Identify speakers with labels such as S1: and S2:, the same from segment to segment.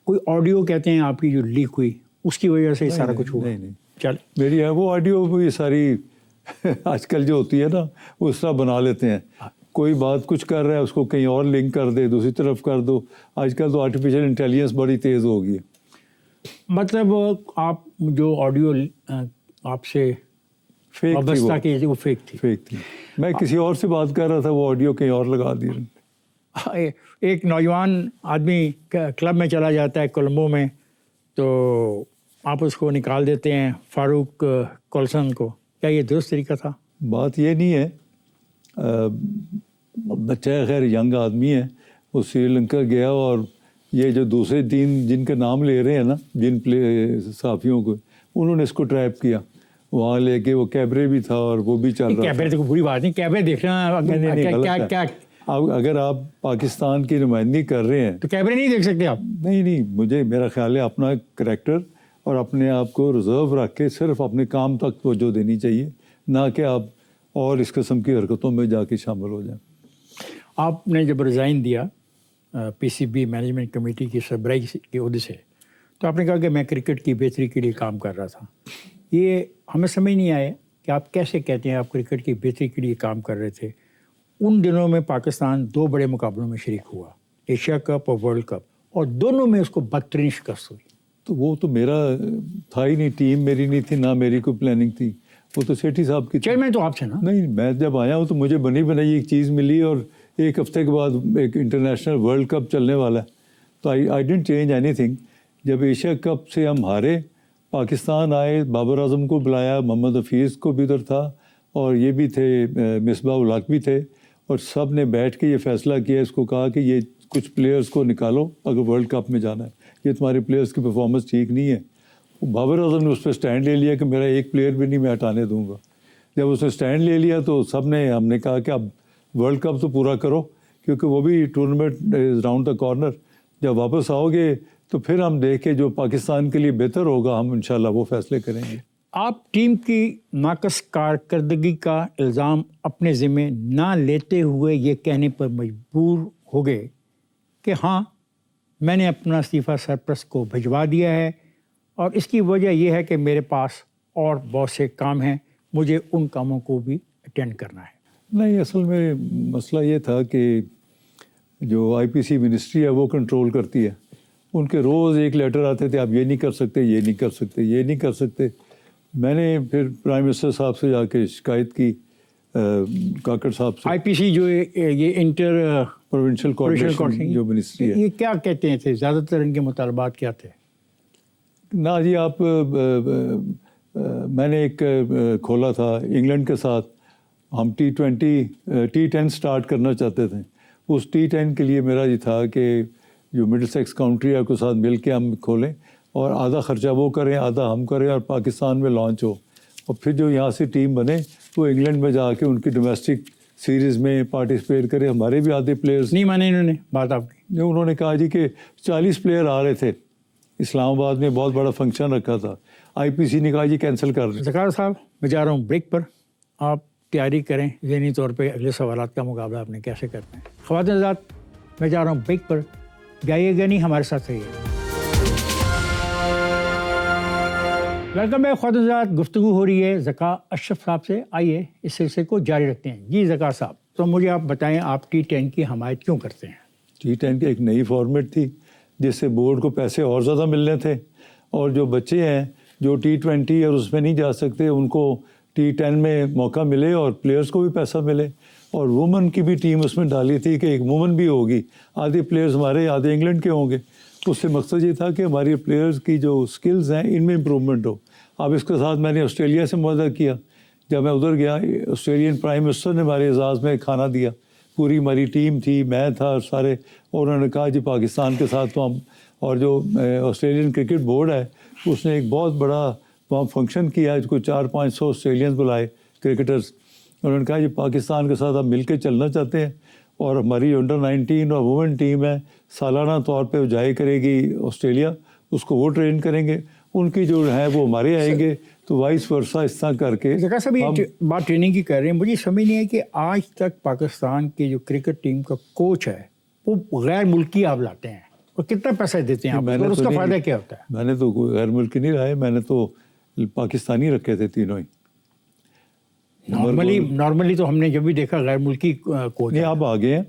S1: کوئی آڈیو کہتے ہیں آپ کی جو لیک ہوئی اس کی وجہ سے سارا کچھ ہوا؟
S2: نہیں
S1: چل
S2: میری ہے وہ آڈیو بھی ساری آج کل جو ہوتی ہے نا وہ اس طرح بنا لیتے ہیں. کوئی بات کچھ کر رہا ہے اس کو کہیں اور لنک کر دے, دوسری طرف کر دو. آج کل تو آرٹیفیشیل انٹیلیجنس بڑی تیز ہو گئی ہے.
S1: مطلب آپ جو آڈیو آپ سے
S2: فیک تھی
S1: وابستہ کی وہ فیک تھی.
S2: فیک تھی. میں کسی اور سے بات کر رہا تھا, وہ آڈیو کہیں اور لگا دی.
S1: ایک نوجوان آدمی کلب میں چلا جاتا ہے کولمبو میں, تو آپ اس کو نکال دیتے ہیں, فاروق کولسن کو. کیا یہ درست طریقہ تھا؟
S2: بات یہ نہیں ہے, بچہ خیر ینگ آدمی ہے, وہ سری لنکا گیا اور یہ جو دوسرے تین جن کا نام لے رہے ہیں نا, جن صحافیوں کو, انہوں نے اس کو ٹریپ کیا وہاں لے کے. وہ کیبرے بھی تھا اور وہ بھی چل رہا تھا.
S1: کیبرے تو بری بات نہیں, کیبرے دیکھنا کیا
S2: اگر آپ پاکستان کی نمائندگی کر رہے ہیں
S1: تو کیبرے نہیں دیکھ سکتے آپ.
S2: نہیں میرا خیال ہے اپنا کریکٹر اور اپنے آپ کو ریزرو رکھ کے صرف اپنے کام تک توجہ دینی چاہیے, نہ کہ آپ اور اس قسم کی حرکتوں میں جا کے شامل ہو جائیں.
S1: آپ نے جب ریزائن دیا پی سی بی مینجمنٹ کمیٹی کی سربراہی کے عہدے سے, تو آپ نے کہا کہ میں کرکٹ کی بہتری کے لیے کام کر رہا تھا. یہ ہمیں سمجھ نہیں آیا کہ آپ کیسے کہتے ہیں آپ کرکٹ کی بہتری کے لیے کام کر رہے تھے. ان دنوں میں پاکستان 2 بڑے مقابلوں میں شریک ہوا, ایشیا کپ اور ورلڈ کپ, اور دونوں میں اس کو بدترین شکست ہوئی.
S2: تو وہ تو میرا تھا ہی نہیں, ٹیم میری نہیں تھی, نہ میری کوئی پلاننگ تھی, وہ تو سیٹھی صاحب کی.
S1: چیئرمین تو آپ سے نا.
S2: نہیں, میں جب آیا ہوں تو مجھے بنی بنائی ایک چیز ملی, اور ایک ہفتے کے بعد ایک انٹرنیشنل ورلڈ کپ چلنے والا ہے. تو I didn't change any thing. جب ایشیا کپ سے ہم ہارے, پاکستان آئے, بابر اعظم کو بلایا, محمد حفیظ کو بھی ادھر تھا, اور یہ بھی تھے, مصباح الحق بھی تھے, اور سب نے بیٹھ کے یہ فیصلہ کیا, اس کو کہا کہ یہ کچھ پلیئرز کو نکالو اگر ورلڈ کپ میں جانا ہے, یہ تمہارے پلیئرز کی پرفارمنس ٹھیک نہیں ہے. بابر اعظم نے اس پہ سٹینڈ لے لیا کہ میرا ایک پلیئر بھی نہیں میں ہٹانے دوں گا. جب اس نے سٹینڈ لے لیا تو سب نے, ہم نے کہا کہ اب ورلڈ کپ تو پورا کرو, کیونکہ وہ بھی tournament is round the corner. جب واپس آؤ گے تو پھر ہم دیکھ کے جو پاکستان کے لیے بہتر ہوگا ہم انشاءاللہ وہ فیصلے کریں گے.
S1: آپ ٹیم کی ناقص کارکردگی کا الزام اپنے ذمہ نہ لیتے ہوئے یہ کہنے پر مجبور ہو گئے کہ ہاں میں نے اپنا استعفیٰ سرپرست کو بھجوا دیا ہے, اور اس کی وجہ یہ ہے کہ میرے پاس اور بہت سے کام ہیں, مجھے ان کاموں کو بھی اٹینڈ کرنا ہے.
S2: نہیں, اصل میں مسئلہ یہ تھا کہ جو آئی پی سی منسٹری ہے وہ کنٹرول کرتی ہے. ان کے روز ایک لیٹر آتے تھے, آپ یہ نہیں کر سکتے, یہ نہیں کر سکتے, یہ نہیں کر سکتے. میں نے پھر پرائم منسٹر صاحب سے جا کے شکایت کی, کاکڑ صاحب سے.
S1: آئی پی سی جو یہ انٹر
S2: پروونشل کوآرڈینیشن جو منسٹری ہے,
S1: یہ کیا کہتے تھے, زیادہ تر ان کے مطالبات کیا تھے؟
S2: نا جی, آپ میں نے ایک کھولا تھا انگلینڈ کے ساتھ, ہم T10 سٹارٹ کرنا چاہتے تھے. اس T10 کے لیے میرا یہ تھا کہ جو مڈل سیکس کاؤنٹری ہے کے ساتھ مل کے ہم کھولیں, اور آدھا خرچہ وہ کریں, آدھا ہم کریں, اور پاکستان میں لانچ ہو. اور پھر جو یہاں سے ٹیم بنے وہ انگلینڈ میں جا کے ان کی ڈومیسٹک سیریز میں پارٹیسپیٹ کرے. ہمارے بھی آدھے پلیئرز
S1: نہیں مانے انہوں نے بات آپ کی.
S2: انہوں نے کہا جی کہ 40 پلیئر آ رہے تھے, اسلام آباد میں بہت بڑا فنکشن رکھا تھا, آئی پی سی نے کہا جی کینسل کر دیں.
S1: ذکار صاحب میں جا رہا ہوں بریک پر, آپ تیاری کریں ذہنی طور پہ اگلے سوالات کا مقابلہ آپ نے کیسے کرنا ہے. خواتین حضرات میں جا رہا ہوں بریک پر, جائیے گا نہیں, ہمارے ساتھ رہیے. ویلکم بیک خواتین حضرات, گفتگو ہو رہی ہے ذکا اشرف صاحب سے. آئیے اس سلسلے کو جاری رکھتے ہیں. جی ذکا صاحب, تو مجھے آپ بتائیں آپ T10 کی حمایت کیوں کرتے ہیں؟
S2: T10 کی ایک نئی فارمیٹ تھی جس سے بورڈ کو پیسے اور زیادہ ملنے تھے, اور جو بچے ہیں جو T20 اور اس میں نہیں جا سکتے ان کو T10 میں موقع ملے, اور پلیئرز کو بھی پیسہ ملے. اور وومن کی بھی ٹیم اس میں ڈالی تھی کہ ایک وومن بھی ہوگی, آدھے پلیئرز ہمارے آدھے انگلینڈ کے ہوں گے. اس سے مقصد یہ تھا کہ ہماری پلیئرز کی جو سکلز ہیں ان میں امپرومنٹ ہو. اب اس کے ساتھ میں نے آسٹریلیا سے معاہدہ کیا. جب میں ادھر گیا, آسٹریلین پرائم منسٹر نے ہمارے اعزاز میں کھانا دیا, پوری ہماری ٹیم تھی, میں تھا سارے, اور انہوں نے کہا جی پاکستان کے ساتھ تو ہم, اور جو آسٹریلین کرکٹ بورڈ ہے اس نے ایک بہت بڑا وہاں فنکشن کیا, کوئی 400-500 آسٹریلینز بلائے کرکٹرز. انہوں نے کہا جی پاکستان کے ساتھ ہم مل کے چلنا چاہتے ہیں, اور ہماری انڈر-19 اور وومن ٹیم ہے, سالانہ طور پہ جائے کرے گی آسٹریلیا, اس کو وہ ٹرین کریں گے, ان کی جو ہے وہ ہمارے آئیں گے, تو وائس ورثہ اس طرح کر کے.
S1: ذکا صاحب یہ بات ٹریننگ کی کر رہے ہیں, مجھے سمجھ نہیں ہے کہ آج تک پاکستان کی جو کرکٹ ٹیم کا کوچ ہے وہ غیر ملکی آپ لاتے ہیں, اور کتنا پیسہ دیتے ہیں آپ
S2: میں نے
S1: اور اس
S2: تو
S1: کا
S2: نہیں-
S1: فائدہ کیا ہوتا ہے؟
S2: میں نے تو کوئی غیر ملکی نہیں رہا ہے، میں نے تو پاکستانی رکھے تھے تینوں ہی.
S1: نارملی تو ہم نے جب بھی دیکھا غیر ملکی کوچ
S2: نہیں آپ آگے ہیں،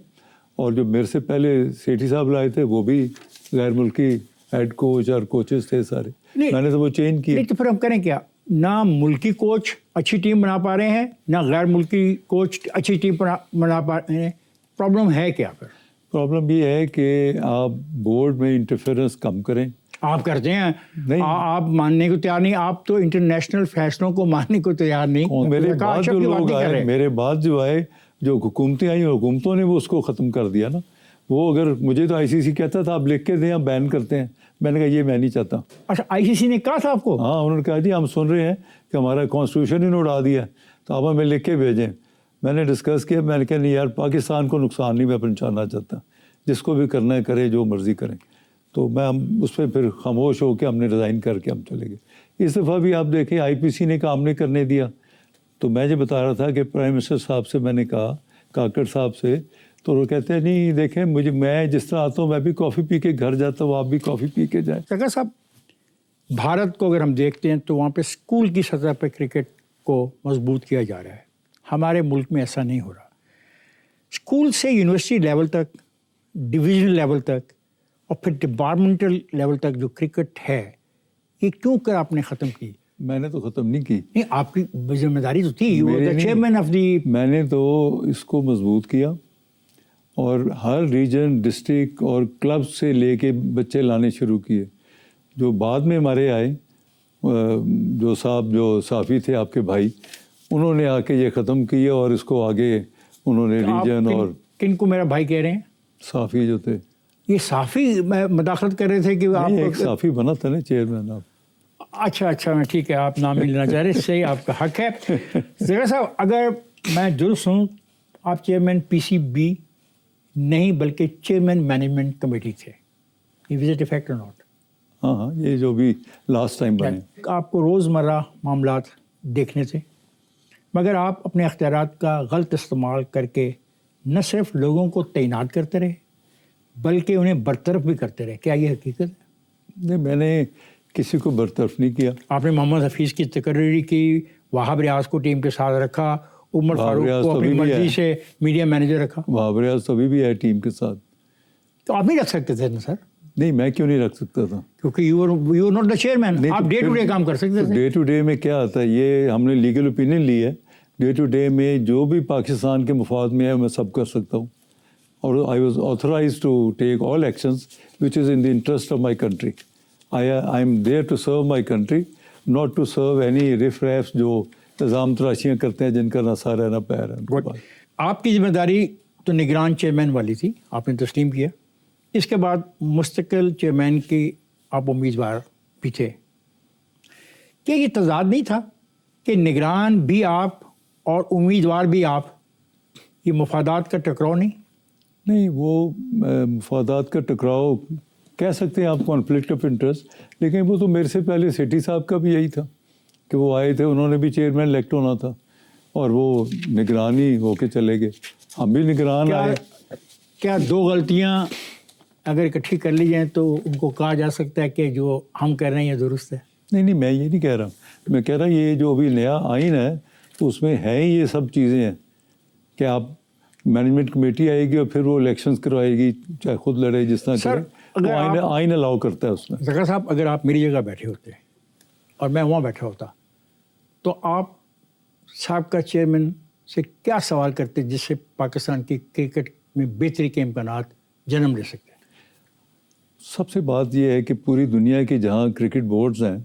S2: اور جو میرے سے پہلے سیٹھی صاحب لائے تھے وہ بھی غیر ملکی ہیڈ کوچ اور کوچز تھے سارے.
S1: نہیں،
S2: میں نے تو وہ چینج کیے.
S1: نہیں تو پھر ہم کریں کیا؟ نہ ملکی کوچ اچھی ٹیم بنا پا رہے ہیں، نہ غیر ملکی کوچ اچھی ٹیم بنا پا رہے ہیں. پرابلم ہے کیا پھر؟
S2: پرابلم یہ ہے کہ آپ بورڈ میں انٹرفیئرنس کم کریں.
S1: آپ کرتے ہیں،
S2: نہیں.
S1: آپ ماننے کو تیار نہیں. آپ تو انٹرنیشنل فیصلوں کو ماننے کو تیار نہیں.
S2: میرے
S1: کہا
S2: بعد
S1: اچھا
S2: جو
S1: کی بات
S2: لوگ
S1: نہیں کر
S2: آئے،
S1: رہے.
S2: میرے بعد جو آئے، جو حکومتیں آئیں، حکومتوں نے وہ اس کو ختم کر دیا نا. وہ اگر مجھے تو ICC کہتا تھا آپ لکھ کے دیں، آپ بین کرتے ہیں. میں نے کہا یہ میں نہیں چاہتا.
S1: اچھا ICC نے کہا تھا آپ کو؟
S2: ہاں انہوں نے کہا جی ہم سن رہے ہیں کہ ہمارا کانسٹیٹیوشن ہی اڑا دیا ہے، تو آپ ہمیں لکھ کے بھیجیں. میں نے ڈسکس کیا، میں نے کہا نہیں یار پاکستان کو نقصان نہیں میں پہنچانا چاہتا، جس کو بھی کرنا ہے کرے، جو مرضی کریں. تو میں ہم اس پہ پھر خاموش ہو کے ہم نے ریزائن کر کے ہم چلے گئے. اس دفعہ بھی آپ دیکھیں IPC نے کام نہیں کرنے دیا. تو میں جو بتا رہا تھا کہ پرائم منسٹر صاحب سے میں نے کہا، کاکڑ صاحب سے، تو وہ کہتے ہیں نہیں دیکھیں میں جس طرح آتا ہوں میں بھی کافی پی کے گھر جاتا ہوں، آپ بھی کافی پی کے جائیں.
S1: سرکار صاحب، بھارت کو اگر ہم دیکھتے ہیں تو وہاں پہ اسکول کی سطح پہ کرکٹ کو مضبوط کیا جا رہا ہے. ہمارے ملک میں ایسا نہیں ہو رہا. اسکول سے یونیورسٹی لیول تک، ڈویژن لیول تک، اور پھر ڈپارٹمنٹل لیول تک جو کرکٹ ہے، یہ کیوں کر آپ نے ختم کی؟
S2: میں نے تو ختم نہیں کی.
S1: نہیں، آپ کی ذمہ داری تو تھی،
S2: میرے
S1: چیئرمین آف دی.
S2: میں نے تو اس کو مضبوط کیا، اور ہر ریجن، ڈسٹرکٹ اور کلب سے لے کے بچے لانے شروع کیے. جو بعد میں ہمارے آئے، جو صافی تھے آپ کے بھائی، انہوں نے آ کے یہ ختم کیا، اور اس کو آگے انہوں نے ریجن اور
S1: کن کو میرا بھائی کہہ رہے ہیں؟
S2: صافی جو تھے.
S1: یہ صافی مداخلت کر رہے تھے کہ آپ
S2: ایک صافی بنا تھا نا چیئرمین آپ.
S1: اچھا میں ٹھیک ہے، آپ نام نہیں لینا چاہ رہے، صحیح، آپ کا حق ہے. زکر صاحب، اگر میں درست ہوں، آپ چیئرمین PCB نہیں بلکہ چیئرمین مینجمنٹ کمیٹی تھے. یہ وزٹ افیکٹ اور ناٹ؟
S2: ہاں یہ جو بھی لاسٹ ٹائم بنے.
S1: آپ کو روزمرہ معاملات دیکھنے تھے، مگر آپ اپنے اختیارات کا غلط استعمال کر کے نہ صرف لوگوں کو تعینات کرتے رہے بلکہ انہیں برطرف بھی کرتے رہے. کیا یہ حقیقت ہے؟
S2: نہیں، میں نے کسی کو برطرف نہیں کیا.
S1: آپ نے محمد حفیظ کی تقرری کی، وہاب ریاض کو ٹیم کے ساتھ رکھا، عمر فاروق کو اپنی مرضی سے میڈیا مینیجر رکھا.
S2: وہاب ریاض تو ابھی بھی ہے ٹیم کے ساتھ.
S1: تو آپ نہیں رکھ سکتے تھے نا سر؟
S2: نہیں، میں کیوں نہیں رکھ سکتا تھا؟
S1: کیونکہ you are not the chairman. آپ ڈے ٹو ڈے کام کر سکتے تھے.
S2: ڈے ٹو ڈے میں کیا آتا ہے، یہ ہم نے لیگل اوپینین لی ہے. ڈے ٹو ڈے میں جو بھی پاکستان کے مفاد میں ہے میں سب کر سکتا ہوں، اور I was authorize to take all actions which is in the interest of my country. I am there to serve my country, not to serve any riff riffs جو نظام تراشیاں کرتے ہیں جن کا نہ سر ہے نہ پیر ہے.
S1: آپ کی ذمہ داری تو نگران چیئرمین والی تھی، آپ نے تسلیم کیا. اس کے بعد مستقل چیئرمین کی آپ امیدوار بھی تھے. کیا یہ تضاد نہیں تھا کہ نگران بھی آپ اور امیدوار بھی آپ؟ یہ مفادات کا ٹکراؤ نہیں؟
S2: نہیں، وہ مفادات کا ٹکراؤ کہہ سکتے ہیں آپ، کانفلکٹ آف انٹرسٹ. لیکن وہ تو میرے سے پہلے سیٹھی صاحب کا بھی یہی تھا کہ وہ آئے تھے، انہوں نے بھی چیئرمین الیکٹ ہونا تھا اور وہ نگرانی ہو کے چلے گئے. ہم بھی نگران آئے.
S1: کیا دو غلطیاں اگر اکٹھی کر لی جائیں تو ان کو کہا جا سکتا ہے کہ جو ہم کر رہے ہیں یہ درست ہے؟
S2: نہیں، میں یہ نہیں کہہ رہا. میں کہہ رہا یہ جو ابھی نیا آئین ہے تو اس میں ہے یہ سب چیزیں ہیں کہ آپ مینجمنٹ کمیٹی آئے گی اور پھر وہ الیکشنز کروائے گی، چاہے خود لڑے جس طرح کرے. آئین الاؤ کرتا ہے اس میں.
S1: زکر صاحب، اگر آپ میری جگہ بیٹھے ہوتے اور میں وہاں بیٹھا ہوتا تو آپ سابقہ چیئرمین سے کیا سوال کرتے جس سے پاکستان کی کرکٹ میں بہتری کے امکانات جنم لے سکتے ہیں؟
S2: سب سے بات یہ ہے کہ پوری دنیا کے جہاں کرکٹ بورڈز ہیں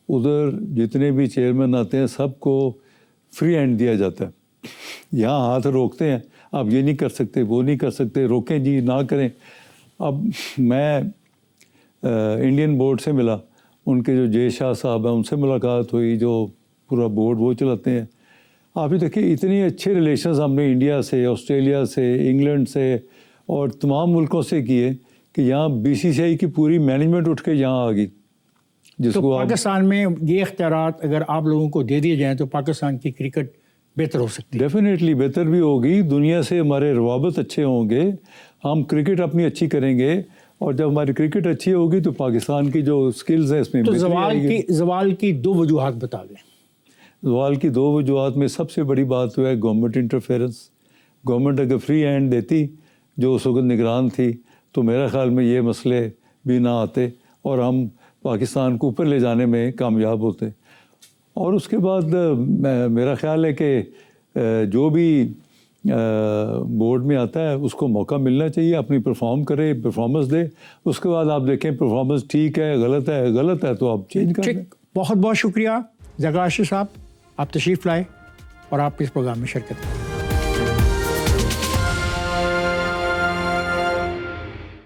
S2: ادھر جتنے بھی چیئرمین آتے ہیں سب کو فری ہینڈ دیا جاتا ہے. یہاں ہاتھ روکتے ہیں، آپ یہ نہیں کر سکتے، وہ نہیں کر سکتے، روکیں جی، نہ کریں. اب میں انڈین بورڈ سے ملا، ان کے جو جے شاہ صاحب ہیں ان سے ملاقات ہوئی، جو پورا بورڈ وہ چلاتے ہیں. آپ یہ دیکھیں اتنے اچھے ریلیشنز ہم نے انڈیا سے، آسٹریلیا سے، انگلینڈ سے اور تمام ملکوں سے کیے کہ یہاں BCCI کی پوری مینجمنٹ اٹھ کے یہاں آ گئی. جس کو
S1: پاکستان میں یہ اختیارات اگر آپ لوگوں کو دے دیے جائیں تو پاکستان کی کرکٹ بہتر ہو سکتی ہے.
S2: ڈیفینیٹلی بہتر بھی ہوگی، دنیا سے ہمارے روابط اچھے ہوں گے، ہم کرکٹ اپنی اچھی کریں گے. اور جب ہماری کرکٹ اچھی ہوگی تو پاکستان کی جو سکلز ہیں اس میں
S1: تو
S2: بہتری آئے گی۔
S1: زوال کی 2 وجوہات بتا دیں۔
S2: زوال کی 2 وجوہات میں سب سے بڑی بات جو ہے گورنمنٹ انٹرفیئرنس۔ گورنمنٹ اگر فری ہینڈ دیتی جو اس وقت نگران تھی تو میرا خیال میں یہ مسئلے بھی نہ آتے اور ہم پاکستان کو اوپر لے جانے میں کامیاب ہوتے۔ اور اس کے بعد میرا خیال ہے کہ جو بھی بورڈ میں آتا ہے اس کو موقع ملنا چاہیے، اپنی پرفارم کرے، پرفارمنس دے، اس کے بعد آپ دیکھیں پرفارمنس ٹھیک ہے، غلط ہے تو آپ چینج کر دیں۔
S1: ٹھیک، بہت بہت شکریہ ذکر راشد صاحب، آپ تشریف لائے اور آپ اس پروگرام میں شرکت کریں۔